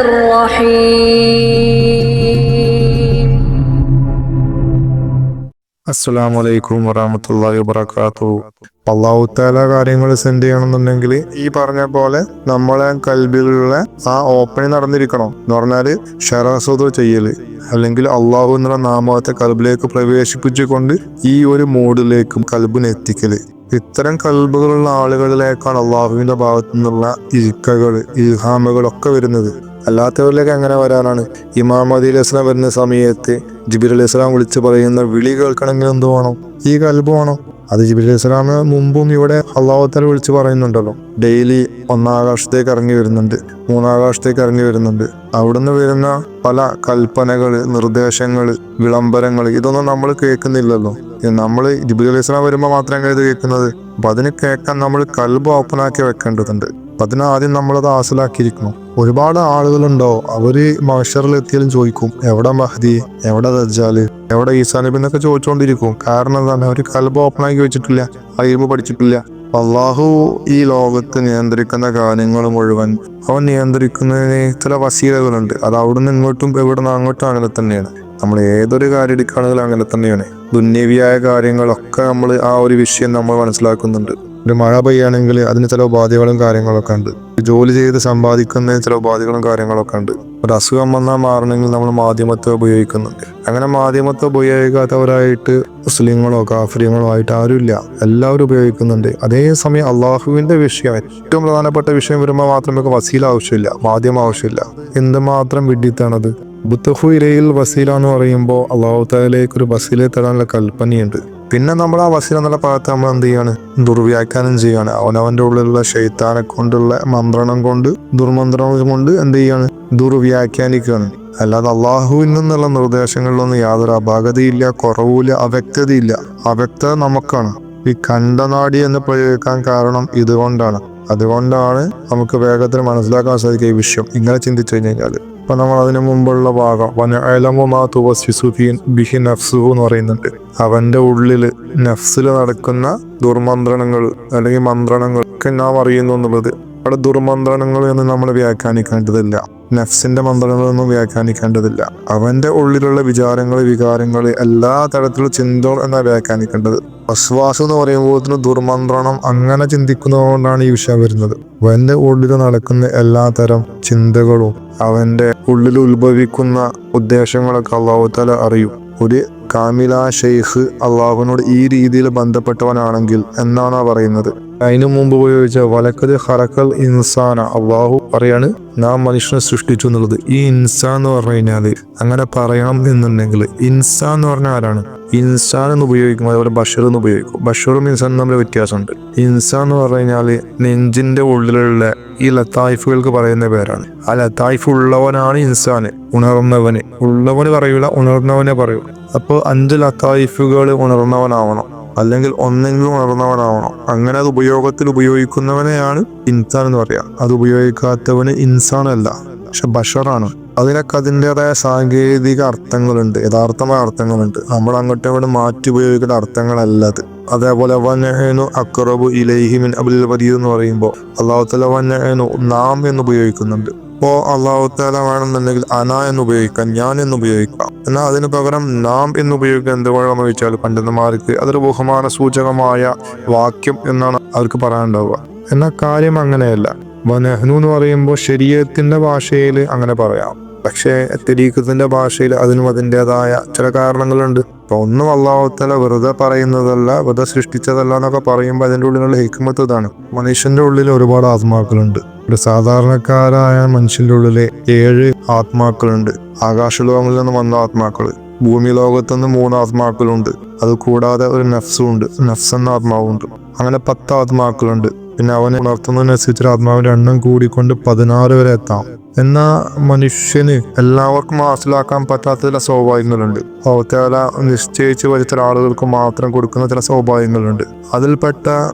الرحيم. അസ്സലാമു അലൈക്കും വറഹ്മത്തുള്ളാഹി വബറകാതുഹു. അല്ലാഹു തആല കാര്യങ്ങൾ സെൻഡ് ചെയ്യണമെന്നുണ്ടെങ്കിൽ ഈ പറഞ്ഞ പോലെ നമ്മളെ കൽബിലുള്ള ആ ഓപ്പണിംഗ് നടന്നിരിക്കണം. എന്ന് പറഞ്ഞാൽ ഷറസുദ് ചെയ്യല്, അല്ലെങ്കിൽ അള്ളാഹു എന്നുള്ള നാമത്തെ കൽബിലേക്ക് പ്രവേശിപ്പിച്ചുകൊണ്ട് ഈ ഒരു മൂഡിലേക്ക് കൽബിനെ എത്തിക്കല്. ഇത്തരം കൽബുകളുള്ള ആളുകളിലേക്കാണ് അള്ളാഹുവിന്റെ ഭാഗത്തു നിന്നുള്ള ഇൽക്കകൾ ഇൽഹാമുകളൊക്കെ വരുന്നത്. അല്ലാത്തവരിലേക്ക് എങ്ങനെ വരാനാണ്? ഇമാം മഹ്ദി അലൈഹി സ്വലാം വരുന്ന സമയത്ത് ജിബ്രീൽ അലൈഹി സ്വലാം വിളിച്ച് പറയുന്ന വിളി കേൾക്കണമെങ്കിൽ എന്ത് വേണം? ഈ കൽബ് വേണം. അത് ജിബ്രീൽ അലൈഹി സ്വലാമിന് മുമ്പും ഇവിടെ അള്ളാഹു തആല വിളിച്ച് പറയുന്നുണ്ടല്ലോ. ഡെയിലി ഒന്നാകാശത്തേക്ക് ഇറങ്ങി വരുന്നുണ്ട്, മൂന്നാകാശത്തേക്ക് ഇറങ്ങി വരുന്നുണ്ട്. അവിടുന്ന് വരുന്ന പല കൽപ്പനകള്, നിർദ്ദേശങ്ങള്, വിളംബരങ്ങൾ ഇതൊന്നും നമ്മൾ കേൾക്കുന്നില്ലല്ലോ. നമ്മൾ ജിബ്രീൽ അലൈഹി സ്വലാം വരുമ്പോൾ മാത്രമേ ഇത് കേൾക്കുന്നത്. അപ്പൊ അതിന് കേൾക്കാൻ നമ്മൾ കൽബ് ഓപ്പണാക്കി വെക്കേണ്ടതുണ്ട്. അതിനാദ്യം നമ്മളത് ഹാസിലാക്കിയിരിക്കണം. ഒരുപാട് ആളുകളുണ്ടോ, അവര് മഹ്ശറിൽ എത്തിയാലും ചോദിക്കും, എവിടെ മഹ്ദി, എവിടെ ദജ്ജാല്, എവിടെ ഈസാ നബി എന്നൊക്കെ ചോദിച്ചുകൊണ്ടിരിക്കും. കാരണം എന്താണ്? അവർ കൽബ് ഓപ്പണാക്കി വെച്ചിട്ടില്ല, ഇൽമു പഠിച്ചിട്ടില്ല. അള്ളാഹു ഈ ലോകത്ത് നിയന്ത്രിക്കുന്ന കാര്യങ്ങൾ മുഴുവൻ അവൻ നിയന്ത്രിക്കുന്നതിന് ചില വസീലകളുണ്ട്. അത് അവിടുന്ന് ഇങ്ങോട്ടും ഇവിടുന്ന് അങ്ങോട്ടും അങ്ങനെ തന്നെയാണ്. നമ്മൾ ഏതൊരു കാര്യം എടുക്കുകയാണെങ്കിലും അങ്ങനെ തന്നെയാണ്. ദുന്യവിയായ കാര്യങ്ങളൊക്കെ നമ്മൾ ആ ഒരു വിഷയം നമ്മൾ മനസ്സിലാക്കുന്നുണ്ട്. ഒരു മഴ പെയ്യുകയാണെങ്കിൽ അതിന് ചില ഉപാധികളും കാര്യങ്ങളൊക്കെ ഉണ്ട്. ജോലി ചെയ്ത് സമ്പാദിക്കുന്നതിന് ചില ഉപാധികളും കാര്യങ്ങളൊക്കെ ഉണ്ട്. ഒരു അസുഖം വന്നാൽ മാറണമെങ്കിൽ നമ്മൾ മാധ്യമത്തെ ഉപയോഗിക്കുന്നുണ്ട്. അങ്ങനെ മാധ്യമത്തെ ഉപയോഗിക്കാത്തവരായിട്ട് മുസ്ലിങ്ങളോ കാഫിര്യങ്ങളോ ആയിട്ട് ആരുമില്ല, എല്ലാവരും ഉപയോഗിക്കുന്നുണ്ട്. അതേസമയം അള്ളാഹുവിന്റെ വിഷയം, ഏറ്റവും പ്രധാനപ്പെട്ട വിഷയം വരുമ്പോൾ മാത്രമേ വസീല ആവശ്യമില്ല, മാധ്യമം ആവശ്യമില്ല. എന്തുമാത്രം വിഡ്ഢിത്താണത്! ബുത്തഹു ഇലയിൽ വസീല എന്ന് പറയുമ്പോൾ അള്ളാഹു തആലയിലേക്ക് ഒരു വസീലയെ തരാനുള്ള കൽപ്പനയുണ്ട്. പിന്നെ നമ്മൾ ആ വസീല എന്നുള്ള ഭാഗത്ത് നമ്മൾ എന്ത് ചെയ്യാണ്? ദുർവ്യാഖ്യാനം ചെയ്യാണ്. അവനവന്റെ ഉള്ളിലുള്ള ശൈത്താനെ കൊണ്ടുള്ള മന്ത്രണം കൊണ്ട്, ദുർമന്ത്രണം കൊണ്ട് എന്ത് ചെയ്യാണ്? ദുർവ്യാഖ്യാനിക്കുകയാണ്. അല്ലാതെ അള്ളാഹുവിൽ നിന്നുള്ള നിർദ്ദേശങ്ങളിലൊന്നും യാതൊരു അപാകതയില്ല, കുറവുമില്ല, അവ്യക്തതയില്ല. അവ്യക്തത നമുക്കാണ്. ഈ കണ്ടനാടി എന്ന് പ്രയോഗിക്കാൻ കാരണം ഇതുകൊണ്ടാണ്. അതുകൊണ്ടാണ് നമുക്ക് വേഗത്തിൽ മനസ്സിലാക്കാൻ സാധിക്കുക ഈ വിഷയം. ഇങ്ങനെ ചിന്തിച്ചു കഴിഞ്ഞാൽ ഇപ്പൊ നമ്മൾ അതിനു മുമ്പുള്ള ഭാഗം ബിഹി നഫ്സുഹു എന്ന് പറയുന്നുണ്ട്. അവന്റെ ഉള്ളില് നഫ്സിൽ നടക്കുന്ന ദുർമന്ത്രണങ്ങൾ അല്ലെങ്കിൽ മന്ത്രണങ്ങളൊക്കെ നാം അറിയുന്നു എന്നുള്ളത്. അവിടെ ദുർമന്ത്രണങ്ങൾ എന്ന് നമ്മൾ വ്യാഖ്യാനിക്കേണ്ടതില്ല, നഫ്സിന്റെ മന്ത്രങ്ങളൊന്നും വ്യാഖ്യാനിക്കേണ്ടതില്ല. അവന്റെ ഉള്ളിലുള്ള വിചാരങ്ങൾ, വികാരങ്ങൾ, എല്ലാ തരത്തിലുള്ള ചിന്തകൾ എന്നാ വ്യാഖ്യാനിക്കേണ്ടത്. വസ്വാസം എന്ന് പറയുമ്പോൾ ദുർമന്ത്രണം അങ്ങനെ ചിന്തിക്കുന്നതുകൊണ്ടാണ് ഈ വിഷയം വരുന്നത്. അവന്റെ ഉള്ളിൽ നടക്കുന്ന എല്ലാ തരം ചിന്തകളും, അവന്റെ ഉള്ളിൽ ഉത്ഭവിക്കുന്ന ഉദ്ദേശങ്ങളൊക്കെ അല്ലാഹു തആല അറിയും. ഒരു കാമില ഷെയ്ഖ് അള്ളാഹുവിനോട് ഈ രീതിയിൽ ബന്ധപ്പെട്ടവനാണെങ്കിൽ എന്നാണ് പറയുന്നത്. അതിനു മുമ്പ് ഉപയോഗിച്ച വലക്കത് ഖലഖൽ ഇൻസാന, അള്ളാഹു പറയാണ് നാം മനുഷ്യനെ സൃഷ്ടിച്ചു എന്നുള്ളത്. ഈ ഇൻസാൻ എന്ന് പറഞ്ഞു കഴിഞ്ഞാല് അങ്ങനെ പറയണം എന്നുണ്ടെങ്കിൽ ഇൻസാൻ എന്ന് പറഞ്ഞാൽ ആരാണ്? ഇൻസാൻ എന്ന് ഉപയോഗിക്കും, അതുപോലെ ബഷർ എന്ന് ഉപയോഗിക്കും. ബഷറും ഇൻസാനും തമ്മിൽ വ്യത്യാസമുണ്ട്. ഇൻസാൻ എന്ന് പറഞ്ഞു കഴിഞ്ഞാല് നെഞ്ചിന്റെ ഉള്ളിലുള്ള ഈ ലത്തായിഫുകൾക്ക് പറയുന്ന പേരാണ്. ആ ലത്തായിഫ് ഉള്ളവനാണ് ഇൻസാന്, ഉണർന്നവന്. ഉള്ളവന് പറയൂല, ഉണർന്നവനെ പറയൂ. അപ്പോൾ 5 ലത്തായിഫുകൾ ഉണർന്നവനാവണം, അല്ലെങ്കിൽ ഒന്നെങ്കിലും ഉണർന്നവനാവണം. അങ്ങനെ അത് ഉപയോഗത്തിൽ ഉപയോഗിക്കുന്നവനെയാണ് ഇൻസാൻ എന്ന് പറയാം. അത് ഉപയോഗിക്കാത്തവന് ഇൻസാൻ അല്ല, പക്ഷെ ബഷറാണ്. അതിനൊക്കെ അതിൻ്റെതായ സാങ്കേതിക അർത്ഥങ്ങളുണ്ട്, യഥാർത്ഥമായ അർത്ഥങ്ങളുണ്ട്. നമ്മൾ അങ്ങോട്ടും ഇവിടെ മാറ്റി ഉപയോഗിക്കുന്ന അർത്ഥങ്ങളല്ലത്. അതേപോലെ വനഹനു അഖ്റബു ഇലൈഹി മിൻ ഹബ്ലിൽ വരീദ് എന്ന് പറയുമ്പോൾ അല്ലാഹു തആല വനഹനു നാം എന്ന് ഉപയോഗിക്കുന്നുണ്ട്. അപ്പോൾ അല്ലാഹു തആല വേണമെന്നുണ്ടെങ്കിൽ അന എന്ന് ഉപയോഗിക്കാം, ഞാൻ എന്ന് ഉപയോഗിക്കാം. എന്നാൽ അതിന് പകരം നാം എന്ന് ഉപയോഗിക്കാൻ എന്തുകൊണ്ടാണെന്ന് ചോദിച്ചാൽ പണ്ഡിതന്മാർക്ക് അതൊരു ബഹുമാന സൂചകമായ വാക്യം എന്നാണ് അവർക്ക് പറയാനുണ്ടാവുക. എന്നാൽ കാര്യം അങ്ങനെയല്ല. വനഹ്നു എന്ന് പറയുമ്പോൾ ശരീഅത്തിന്റെ ഭാഷയിൽ അങ്ങനെ പറയാം, പക്ഷേ തരീഖത്തിന്റെ ഭാഷയിൽ അതിനും അതിൻ്റെതായ ചില കാരണങ്ങളുണ്ട്. അപ്പൊ ഒന്നും അല്ലാഹു തആല വെറുതെ പറയുന്നതല്ല, വെറുതെ സൃഷ്ടിച്ചതല്ല എന്നൊക്കെ പറയുമ്പോൾ അതിൻ്റെ ഉള്ളിലുള്ള ഹിക്മത്ത് ഇതാണ്. മനുഷ്യന്റെ ഉള്ളിൽ ഒരുപാട് ആത്മാക്കളുണ്ട്. ഒരു സാധാരണക്കാരായ മനുഷ്യന്റെ ഉള്ളിലെ 7 ആത്മാക്കളുണ്ട്. ആകാശലോകങ്ങളിൽ നിന്ന് വന്ന ആത്മാക്കള്, ഭൂമി ലോകത്തുനിന്ന് 3 ആത്മാക്കളുണ്ട്. അത് കൂടാതെ ഒരു നഫ്സുണ്ട്, നഫ്സ് എന്ന ആത്മാവുണ്ട്. അങ്ങനെ 10 ആത്മാക്കളുണ്ട്. പിന്നെ അവനെ ഉണർത്തുന്നതിനനുസരിച്ച് ആത്മാവിന്റെ എണ്ണം കൂടിക്കൊണ്ട് 16 വരെ എത്താം. എന്നാൽ മനുഷ്യന് എല്ലാവർക്കും മനസ്സിലാക്കാൻ പറ്റാത്ത ചില സൗഭാഗ്യങ്ങളുണ്ട്. അല്ലാഹു തആല നിശ്ചയിച്ച് വച്ച ആളുകൾക്ക് മാത്രം കൊടുക്കുന്ന ചില സൗഭാഗ്യങ്ങളുണ്ട്. അതിൽപ്പെട്ട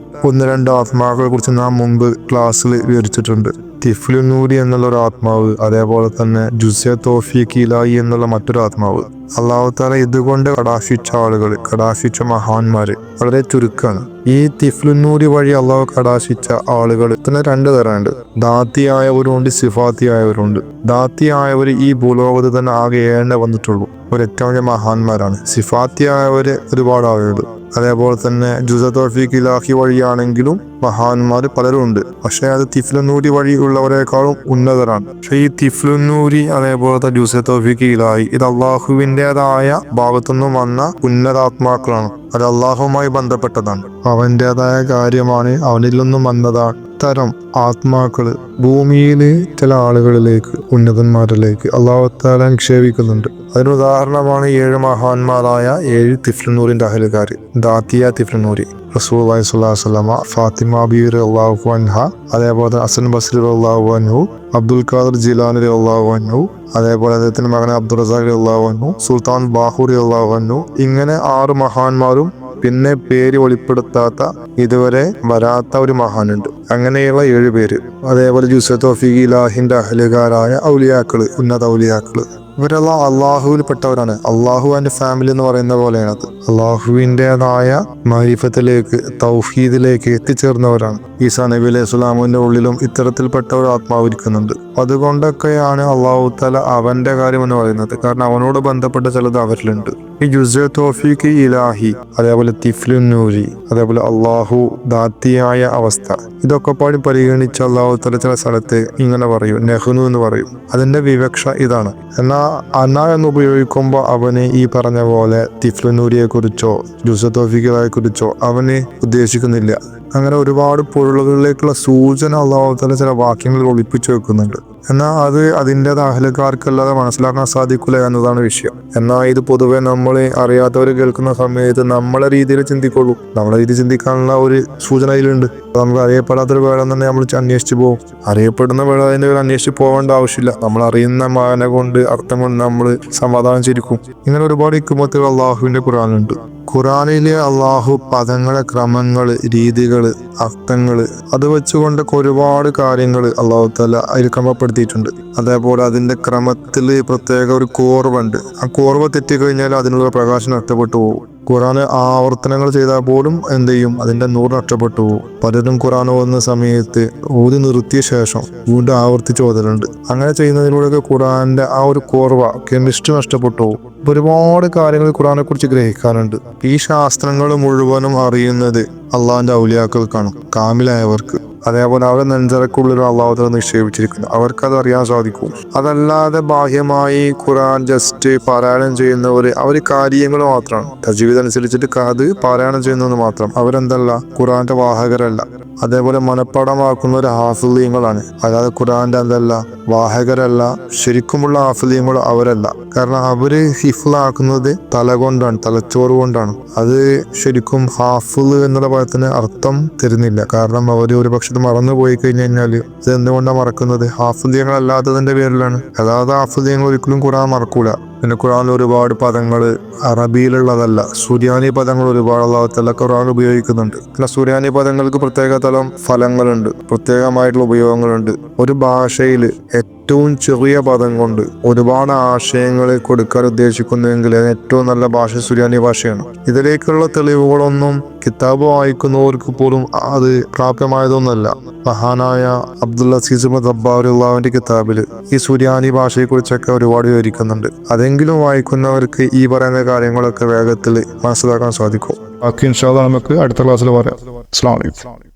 1-2 ആത്മാക്കളെ കുറിച്ച് നാം മുമ്പ് ക്ലാസ്സിൽ വിവരിച്ചിട്ടുണ്ട്. തിഫ്ലുന്നൂരി എന്നുള്ള ഒരു ആത്മാവ്, അതേപോലെ തന്നെ ജുസ്യ തൗഫീഖ് ഇലാഹി എന്നുള്ള മറ്റൊരു ആത്മാവ്. അല്ലാഹു തആല ഇതുകൊണ്ട് കടാക്ഷിച്ച ആളുകൾ, കടാക്ഷിച്ച മഹാന്മാര് വളരെ ചുരുക്കമാണ്. ഈ തിഫ്ലുന്നൂരി വഴി അള്ളാഹു കടാക്ഷിച്ച ആളുകൾ തന്നെ 2 തരമുണ്ട്. ദാത്തിയായവരുണ്ട്, സിഫാത്തിയായവരുണ്ട്. ദാത്തിയായവരുണ്ട്. ദാത്തിയായവർ ഈ ഭൂലോകത്ത് തന്നെ ആകെ 7 വന്നിട്ടുള്ളൂ. ഒരു ഏറ്റവും വലിയ മഹാന്മാരാണ്. സിഫാത്തിയായവര് ഒരുപാട് ആളുകളുണ്ട്. അതേപോലെ തന്നെ ജുസ തൗഫീഖ് ഇലാഹി വഴിയാണെങ്കിലും മഹാന്മാർ പലരും ഉണ്ട്. പക്ഷെ അത് തിഫ്ലുന്നൂരി വഴി ഉള്ളവരെക്കാളും ഉന്നതരാണ്. പക്ഷെ ഈ തിഫ്ലുന്നൂരി അതേപോലത്തെ ജുസ തൗഫീഖ് ഇലാഹി ഇത് അള്ളാഹുവിൻ്റെതായ ഭാഗത്തുനിന്നും വന്ന ഉന്നതാത്മാക്കളാണ്. അത് അള്ളാഹുവുമായി ബന്ധപ്പെട്ടതാണ്. അവൻ്റെതായ കാര്യമാണ്, അവനിൽ നിന്നും വന്നതാണ്. തരം ആത്മാക്കള് ഭൂമിയില് ചില ആളുകളിലേക്ക്, ഉന്നതന്മാരിലേക്ക് അള്ളാഹു തആല നിക്ഷേപിക്കുന്നുണ്ട്. അതിന് ഉദാഹരണമാണ് 7 മഹാന്മാരായ 7 തിഫ്ലുന്നൂരിന്റെ അഹലുകാര്. ദാത്തിയ തിഫ്ലുന്നൂരി, റസൂലുള്ളാഹി സ്വല്ലല്ലാഹു അലൈഹി വസല്ലമ, ഫാത്തിമ ബീവി റളിയല്ലാഹു അൻഹ, അതേപോലെ ഹസൻ ബസ്രി റളിയല്ലാഹു അൻഹു, അബ്ദുൽ ഖാദിർ ജിലാനി റളിയല്ലാഹു അൻഹു, അതേപോലെ അദ്ദേഹത്തിന്റെ മകൻ അബ്ദുൾ റസാഖ് റളിയല്ലാഹു അൻഹു, സുൽത്താൻ ബാഹൂർ റളിയല്ലാഹു അൻഹു. ഇങ്ങനെ 6 മഹാന്മാരും പിന്നെ പേര് വെളിപ്പെടുത്താത്ത, ഇതുവരെ വരാത്ത ഒരു മഹാനുണ്ട്. അങ്ങനെയുള്ള 7 പേര്. അതേപോലെ ജുസ തൗഫീഖ് ഇലാഹിന്റെ അഹലുകാരായ ഔലിയാക്കള്, ഉന്നത ഔലിയാക്കള്, ഇവരെല്ലാം അള്ളാഹുവിൽ പെട്ടവരാണ്. അള്ളാഹു ആൻഡ് ഫാമിലി എന്ന് പറയുന്ന പോലെയാണത്. അള്ളാഹുവിൻ്റെതായ മഅരിഫത്തിലേക്ക്, തൗഹീദിലേക്ക് എത്തിച്ചേർന്നവരാണ്. ഈസാ നബി അലൈഹി സ്വലാമിന്റെ ഉള്ളിലും ഇത്തരത്തിൽപ്പെട്ട ഒരു ആത്മാവ് ഇരിക്കുന്നുണ്ട്. അതുകൊണ്ടൊക്കെയാണ് അള്ളാഹു തആല അവന്റെ കാര്യം എന്ന് പറയുന്നത്. കാരണം അവനോട് ബന്ധപ്പെട്ട ചിലത് അവരിലുണ്ട്. ഈ ജുസ തൗഫീഖ് ഇലാഹി, അതേപോലെ തിഫ്ലുന്നൂരി, അതേപോലെ അള്ളാഹു ദാത്തിയായ അവസ്ഥ, ഇതൊക്കെ പാടി പരിഗണിച്ച് അള്ളാഹു തആല ചില സ്ഥലത്ത് ഇങ്ങനെ പറയും, നെഹ്നു എന്ന് പറയും. അതിന്റെ വിവക്ഷ ഇതാണ്. എന്നാൽ അന എന്ന് ഉപയോഗിക്കുമ്പോൾ അവന് ഈ പറഞ്ഞ പോലെ തിഫ്ലുന്നൂരിയെ കുറിച്ചോ ജുസ തൗഫീഖിനെ കുറിച്ചോ അവന് ഉദ്ദേശിക്കുന്നില്ല. അങ്ങനെ ഒരുപാട് പൊരുളുകളിലേക്കുള്ള സൂചന അള്ളാഹു തആല ചില വാക്യങ്ങളിൽ ഒളിപ്പിച്ചു വെക്കുന്നുണ്ട്. എന്നാൽ അത് അതിൻ്റെത് അഹലുകാർക്കല്ലാതെ മനസ്സിലാക്കാൻ സാധിക്കില്ല എന്നതാണ് വിഷയം. എന്നാൽ ഇത് പൊതുവെ നമ്മൾ അറിയാത്തവർ കേൾക്കുന്ന സമയത്ത് നമ്മളെ രീതിയിൽ ചിന്തിക്കുള്ളൂ. നമ്മളെ രീതിയിൽ ചിന്തിക്കാനുള്ള ഒരു സൂചന ഇതിലുണ്ട്. നമുക്ക് അറിയപ്പെടാത്തൊരു വേളം തന്നെ നമ്മൾ അന്വേഷിച്ച് പോകും. അറിയപ്പെടുന്ന വേളം അതിൻ്റെ ഒരു അന്വേഷിച്ച് പോകേണ്ട ആവശ്യമില്ല. നമ്മൾ അറിയുന്ന മാന കൊണ്ട്, അർത്ഥം കൊണ്ട് നമ്മൾ സമാധാനം ചിരിക്കും. ഇങ്ങനെ ഒരുപാട് ഹിക്മത്തുകൾ അള്ളാഹുവിന്റെ ഖുർആനിലുണ്ട്. ഖുർആനിലെ അള്ളാഹു പദങ്ങളെ ക്രമങ്ങള്, രീതികള്, അർത്ഥങ്ങള്, അത് വെച്ചുകൊണ്ടൊക്കെ ഒരുപാട് കാര്യങ്ങൾ അള്ളാഹു തആല അതിൽ ക്രമപ്പെടുത്തിയിട്ടുണ്ട്. അതേപോലെ അതിന്റെ ക്രമത്തില് പ്രത്യേക ഒരു കോർവുണ്ട്. ആ കോർവ് തെറ്റിക്കഴിഞ്ഞാൽ അതിനുള്ള പ്രകാശം നഷ്ടപ്പെട്ടു പോകും. ഖുർആന് ആവർത്തനങ്ങൾ ചെയ്താൽ പോലും എന്ത് ചെയ്യും, അതിന്റെ നൂറ് നഷ്ടപ്പെട്ടു പോകും. പലരും ഖുർആൻ ഓതുന്ന സമയത്ത് ഓതി നിർത്തിയ ശേഷം വീണ്ടും ആവർത്തിച്ച് ഓതലുണ്ട്. അങ്ങനെ ചെയ്യുന്നതിലൂടെ ഖുർആന്റെ ആ ഒരു കോർവ, കെമിസ്ട്രി നഷ്ടപ്പെട്ടു പോകും. ഒരുപാട് കാര്യങ്ങൾ ഖുർആനെ കുറിച്ച് ഗ്രഹിക്കാനുണ്ട്. ഈ ശാസ്ത്രങ്ങൾ മുഴുവനും അറിയുന്നത് അള്ളാഹിന്റെ ഔലിയാക്കൾക്കാണ്, കാമിലായവർക്ക്. അതേപോലെ അവരുടെ നെഞ്ചറക്കുള്ളിൽ അള്ളാഹു തആല നിക്ഷേപിച്ചിരിക്കുന്നു. അവർക്കത് അറിയാൻ സാധിക്കും. അതല്ലാതെ ബാഹ്യമായി ഖുർആൻ ജസ്റ്റ് പാരായണം ചെയ്യുന്നവർ, അവർ കാര്യങ്ങൾ മാത്രമാണ്. തജ്വീദ് അനുസരിച്ചിട്ട് അത് പാരായണം ചെയ്യുന്നത് മാത്രം. അവരെന്തല്ല, ഖുർആന്റെ വാഹകരല്ല. അതേപോലെ മനപ്പാടമാക്കുന്ന ഹാഫിളീങ്ങളാണ്. അതായത് ഖുർആന്റെ എന്തല്ല, വാഹകരല്ല. ശരിക്കുമുള്ള ഹാഫിളീങ്ങൾ അവരല്ല. കാരണം അവര് ഹിഫ്ളാക്കുന്നത് തല കൊണ്ടാണ്, തലച്ചോറ് കൊണ്ടാണ്. അത് ശരിക്കും ഹാഫിള് എന്നുള്ള പദത്തിന് അർത്ഥം തരുന്നില്ല. കാരണം അവര് ഒരു പക്ഷെ മറന്നു പോയി കഴിഞ്ഞാല് ഇത് എന്തുകൊണ്ടാണ് മറക്കുന്നത്? ഹാഫിളീങ്ങളല്ലാത്തതിന്റെ പേരിലാണ്. അല്ലാതെ ഹാഫിളീങ്ങൾ ഒരിക്കലും ഖുർആൻ മറക്കൂല. പിന്നെ ഖുർആനിൽ ഒരുപാട് പദങ്ങൾ അറബിയിലുള്ളതല്ല, സുറിയാനി പദങ്ങൾ ഒരുപാട് അല്ലാഹു തആല ഖുർആനിൽ ഉപയോഗിക്കുന്നുണ്ട്. പിന്നെ സുറിയാനി പദങ്ങൾക്ക് പ്രത്യേക തരം ഫലങ്ങളുണ്ട്, പ്രത്യേകമായിട്ടുള്ള ഉപയോഗങ്ങളുണ്ട്. ഒരു ഭാഷയിൽ ഏറ്റവും ചെറിയ പദം കൊണ്ട് ഒരുപാട് ആശയങ്ങൾ കൊടുക്കാൻ ഉദ്ദേശിക്കുന്നുവെങ്കിൽ ഏറ്റവും നല്ല ഭാഷ സുറിയാനി ഭാഷയാണ്. ഇതിലേക്കുള്ള തെളിവുകളൊന്നും കിതാബ് വായിക്കുന്നവർക്ക് പോലും അത് പ്രാപ്യമായതൊന്നല്ല. മഹാനായ അബ്ദുൽ അസീസ് ദബ്ബാറുള്ളാഹിന്റെ കിതാബില് ഈ സുറിയാനി ഭാഷയെ കുറിച്ചൊക്കെ ഒരുപാട് വിവരിക്കുന്നുണ്ട്. അതെങ്കിലും വായിക്കുന്നവർക്ക് ഈ പറയുന്ന കാര്യങ്ങളൊക്കെ വേഗത്തിൽ മനസ്സിലാക്കാൻ സാധിക്കും. ബാക്കി ഇൻഷാ അല്ലാഹ് നമുക്ക് അടുത്ത ക്ലാസ്സിൽ പറയാം. അസ്സലാമു അലൈക്കും.